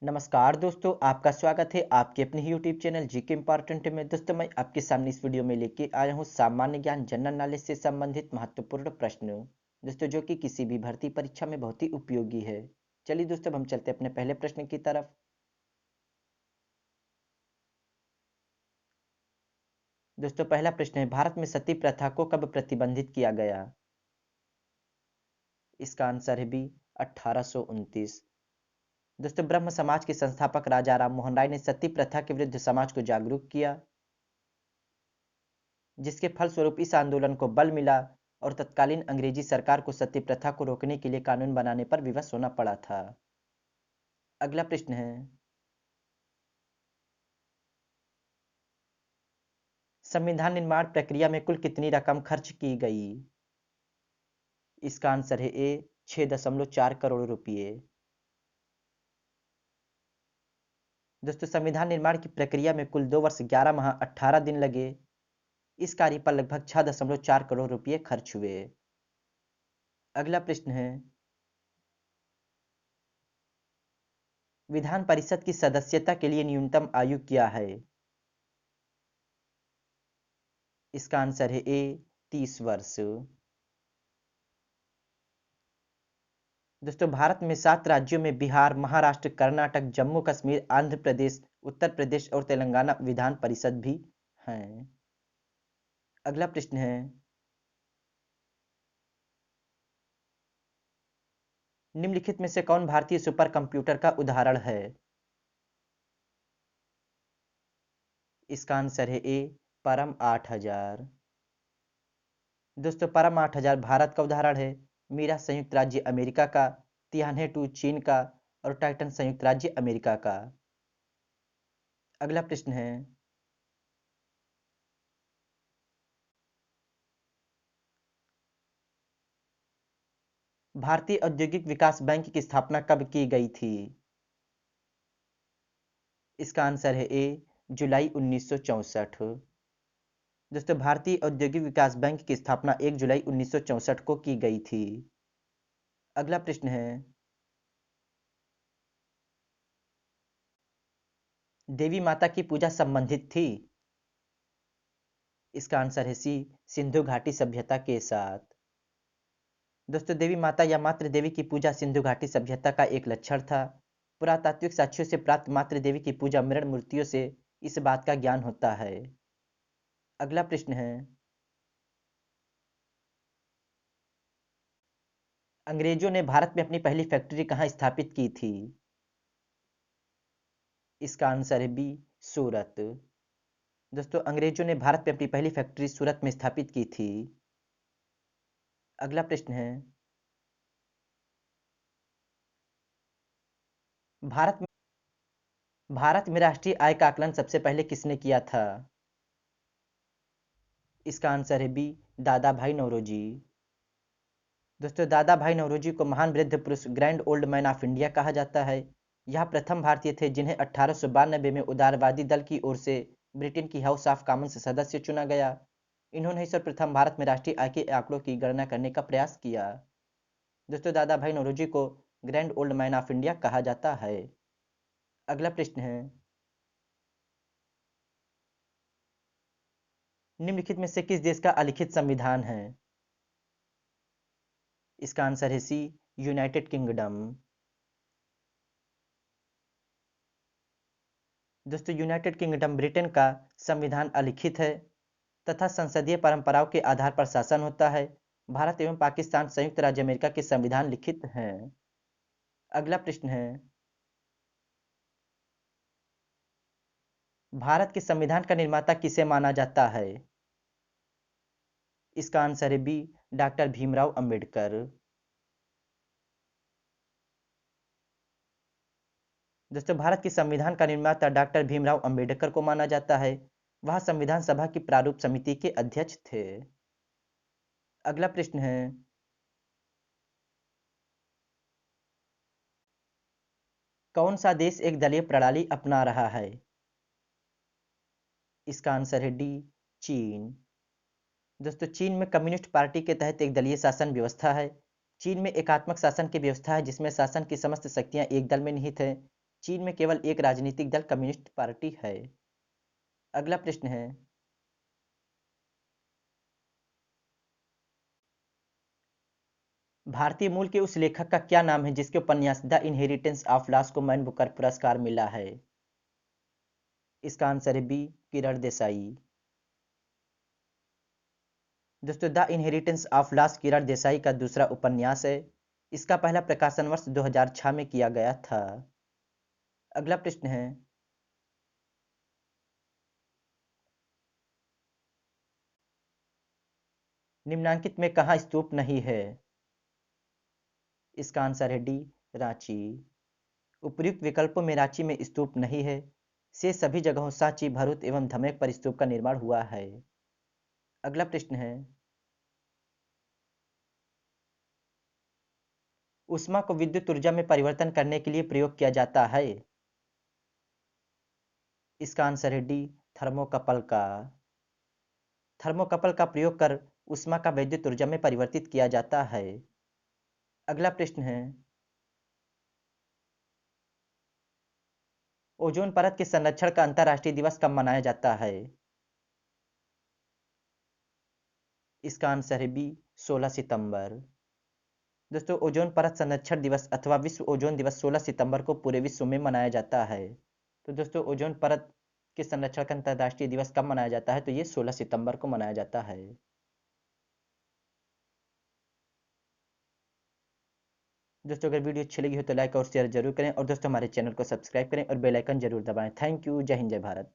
नमस्कार दोस्तों, आपका स्वागत है आपके अपने यूट्यूब चैनल जीके इम्पोर्टेंट में। दोस्तों, मैं आपके सामने इस वीडियो में लेके आया हूँ सामान्य ज्ञान जनरल नॉलेज से संबंधित महत्वपूर्ण प्रश्न। दोस्तों, जो कि किसी भी भर्ती परीक्षा में बहुत ही उपयोगी है। चलिए दोस्तों, अब हम चलते हैं अपने पहले प्रश्न की तरफ। दोस्तों, पहला प्रश्न है, भारत में सती प्रथा को कब प्रतिबंधित किया गया? इसका आंसर है बी, 1829। दोस्तों, ब्रह्म समाज के संस्थापक राजा राम मोहन राय ने सती प्रथा के विरुद्ध समाज को जागरूक किया, जिसके फलस्वरूप इस आंदोलन को बल मिला और तत्कालीन अंग्रेजी सरकार को सती प्रथा को रोकने के लिए कानून बनाने पर विवश होना पड़ा था। अगला प्रश्न है, संविधान निर्माण प्रक्रिया में कुल कितनी रकम खर्च की गई? इसका आंसर है ए, 6.4 करोड़ रुपए। दोस्तों, संविधान निर्माण की प्रक्रिया में कुल 2 वर्ष 11 माह 18 दिन लगे। इस कार्य पर लगभग 6.4 करोड़ रुपए खर्च हुए। अगला प्रश्न है, विधान परिषद की सदस्यता के लिए न्यूनतम आयु क्या है? इसका आंसर है ए, 30 वर्ष। दोस्तों, भारत में 7 राज्यों में बिहार, महाराष्ट्र, कर्नाटक, जम्मू कश्मीर, आंध्र प्रदेश, उत्तर प्रदेश और तेलंगाना विधान परिषद भी हैं। अगला प्रश्न है, निम्नलिखित में से कौन भारतीय सुपर कंप्यूटर का उदाहरण है? इसका आंसर है ए, परम 8000। दोस्तों, परम 8000 भारत का उदाहरण है। मीरा संयुक्त राज्य अमेरिका का, तियान्हे 2 चीन का और टाइटन संयुक्त राज्य अमेरिका का। अगला प्रश्न है, भारतीय औद्योगिक विकास बैंक की स्थापना कब की गई थी? इसका आंसर है ए, जुलाई 1964। दोस्तों, भारतीय औद्योगिक विकास बैंक की स्थापना 1 जुलाई 1964 को की गई थी। अगला प्रश्न है, देवी माता की पूजा संबंधित थी? इसका आंसर है सी, सिंधु घाटी सभ्यता के साथ। दोस्तों, देवी माता या मातृ देवी की पूजा सिंधु घाटी सभ्यता का एक लक्षण था। पुरातात्विक साक्ष्यों से प्राप्त मातृ देवी की पूजा मृण मूर्तियों से इस बात का ज्ञान होता है। अगला प्रश्न है, अंग्रेजों ने भारत में अपनी पहली फैक्ट्री कहाँ स्थापित की थी? इसका आंसर है बी, सूरत। दोस्तों, अंग्रेजों ने भारत में अपनी पहली फैक्ट्री सूरत में स्थापित की थी। अगला प्रश्न है, भारत में भारत में राष्ट्रीय आय का आकलन सबसे पहले किसने किया था? इसका आंसर है बी, दादा भाई नौरोजी। दोस्तों, दादा भाई नौरोजी को महान वृद्ध पुरुष, grand old man of India कहा जाता है। यह प्रथम भारतीय थे जिन्हें 1892 में उदारवादी दल की ओर से ब्रिटेन की हाउस ऑफ कॉमन्स सदस्य चुना गया। इन्होंने ही सर्वप्रथम भारत में राष्ट्रीय आय के आंकड़ों की गणना करने का प्रयास किया। दोस्तों, दादा भाई नौरोजी को grand old man of India कहा जाता है। अगला प्रश्न है, निम्नलिखित में से किस देश का अलिखित संविधान है? इसका आंसर है सी, यूनाइटेड किंगडम। दोस्तों, यूनाइटेड किंगडम ब्रिटेन का संविधान अलिखित है तथा संसदीय परंपराओं के आधार पर शासन होता है। भारत एवं पाकिस्तान संयुक्त राज्य अमेरिका के संविधान लिखित हैं। अगला प्रश्न है, भारत के संविधान का निर्माता किसे माना जाता है? इसका आंसर है बी, डॉक्टर भीमराव अंबेडकर। दोस्तों, भारत के संविधान का निर्माता डॉक्टर भीमराव अंबेडकर को माना जाता है। वह संविधान सभा की प्रारूप समिति के अध्यक्ष थे। अगला प्रश्न है, कौन सा देश एक दलीय प्रणाली अपना रहा है? इसका आंसर है डी, चीन। दोस्तों, चीन में कम्युनिस्ट पार्टी के तहत एक दलीय शासन व्यवस्था है। चीन में एकात्मक शासन की व्यवस्था है जिसमें शासन की समस्त शक्तियां एक दल में निहित है। चीन में केवल एक राजनीतिक दल कम्युनिस्ट पार्टी है। अगला प्रश्न है, भारतीय मूल के उस लेखक का क्या नाम है जिसके उपन्यास द इनहेरिटेंस ऑफ लॉस को मैन बुकर पुरस्कार मिला है? इसका आंसर है बी, किरण देसाई। दोस्तों, the inheritance of loss Kiran Desai का दूसरा उपन्यास है। इसका पहला प्रकाशन वर्ष 2006 में किया गया था। अगला प्रश्न है, निम्नांकित में कहाँ स्तूप नहीं है? इसका आंसर है डी, रांची। उपर्युक्त विकल्पों में रांची में स्तूप नहीं है। से सभी जगहों सांची, भरूच एवं धमेक पर स्तूप का निर्माण हुआ है। अगला प्रश्न है, ऊष्मा को विद्युत ऊर्जा में परिवर्तन करने के लिए प्रयोग किया जाता है। इसका आंसर है डी, थर्मोकपल का। थर्मोकपल का प्रयोग कर ऊष्मा का विद्युत ऊर्जा में परिवर्तित किया जाता है। अगला प्रश्न है, ओजोन परत के संरक्षण का अंतर्राष्ट्रीय दिवस कब मनाया जाता है? इसका आंसर है बी, 16 सितंबर। दोस्तों, ओजोन परत संरक्षण दिवस अथवा विश्व ओजोन दिवस 16 सितंबर को पूरे विश्व में मनाया जाता है। तो दोस्तों, ओजोन परत के संरक्षण का अंतर्राष्ट्रीय दिवस कब मनाया जाता है? तो ये 16 सितंबर को मनाया जाता है। दोस्तों, अगर वीडियो अच्छी लगी हो तो लाइक और शेयर जरूर करें और दोस्तों हमारे चैनल को सब्सक्राइब करें और बेल आइकन जरूर दबाएं। Thank you. जय हिंद, जय भारत।